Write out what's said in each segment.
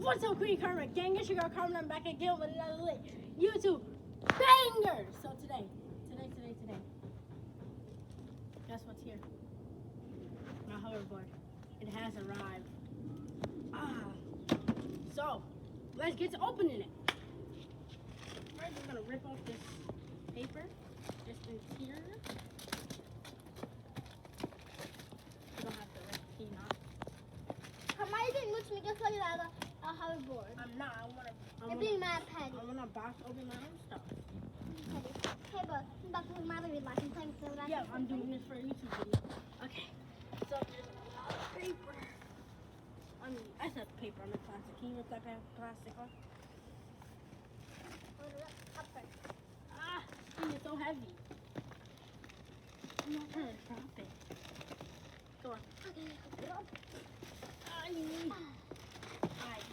What's up, Queen Karma? Gang, it's your girl Karma. I'm back again with another lit YouTube banger. So today, guess what's here? My hoverboard. It has arrived. So let's get to opening it. First, I'm gonna rip off this paper, this interior. You don't have to rip the key knot. Kamay looks me just like a hoverboard. I'm not. It'd be mad petty. I wanna box open my own stuff. Hey, but I'm about to mother with like time so that Yeah, I'm doing this for a YouTube video. Okay. So there's a lot of paper. I said paper on the plastic. Can you rip that plastic off? up first. It's so heavy. I'm not trying to drop it. Go on. Okay. Alright.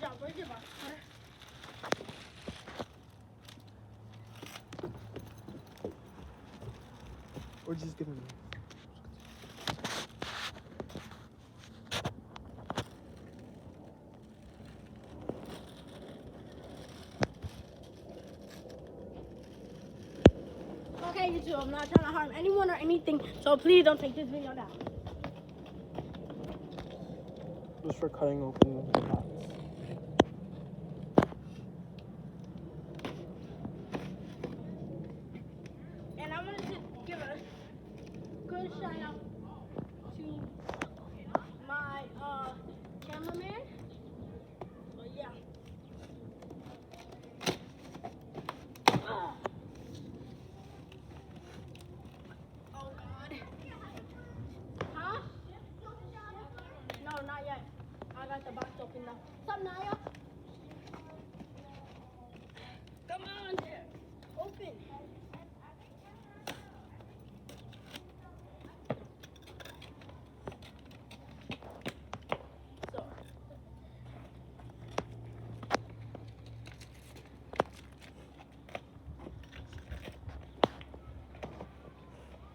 Yeah, where's your box? Or just give him. Okay, YouTube, I'm not trying to harm anyone or anything, so please don't take this video down. Just for cutting open the box. And I wanted to give a good shout out to my cameraman. So yeah. Oh God. Huh? No, not yet. I got the box open now. What's up, Naya? Come on, open. So.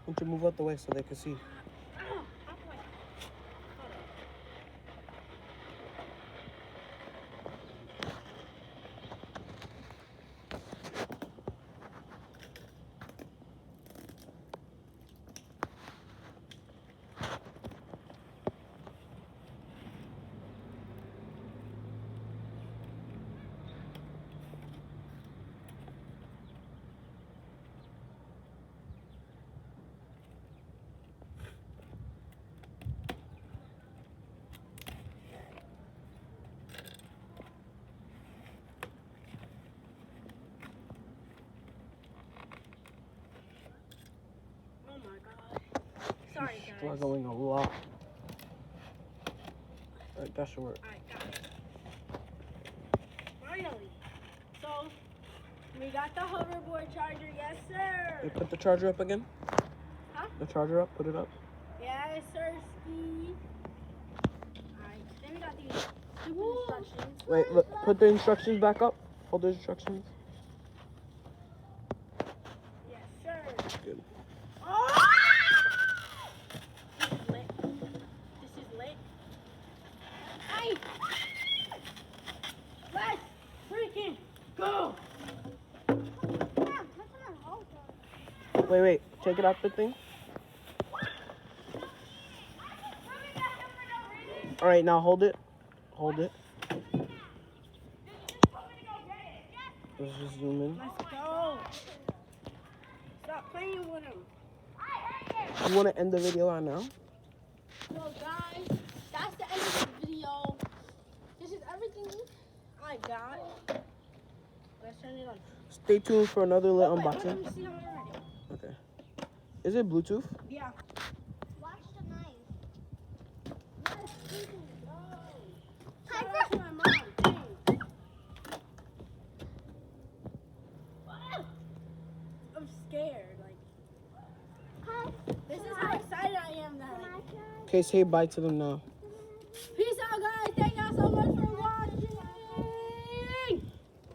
Why don't you move out the way so they can see? Oh my God. Sorry, guys. Struggling a lot. Alright, that should work. Alright, got it. Finally. So, we got the hoverboard charger. Yes, sir. Hey, put the charger up again. Huh? The charger up, put it up. Yes, sir, ski. Alright, then we got these stupid instructions. Wait, look, put the instructions back up. Hold the instructions. Yes, sir. Good. Oh! This is lit. This is lit. Hey! Let's freaking go! Wait, take it off the thing. Alright, now hold it. Hold it. Let's just zoom in. Let's go! Stop playing with him. You want to end the video on now? So guys, that's the end of the video. This is everything I got. Let's turn it on. Stay tuned for another lit Wait, unboxing. let me see how I'm ready. Okay. Is it Bluetooth? Yeah. Watch the knife. Shout out to my mom. Dang. I'm scared. This is how excited I am now. Okay, say bye to them now. Peace out, guys. Thank y'all so much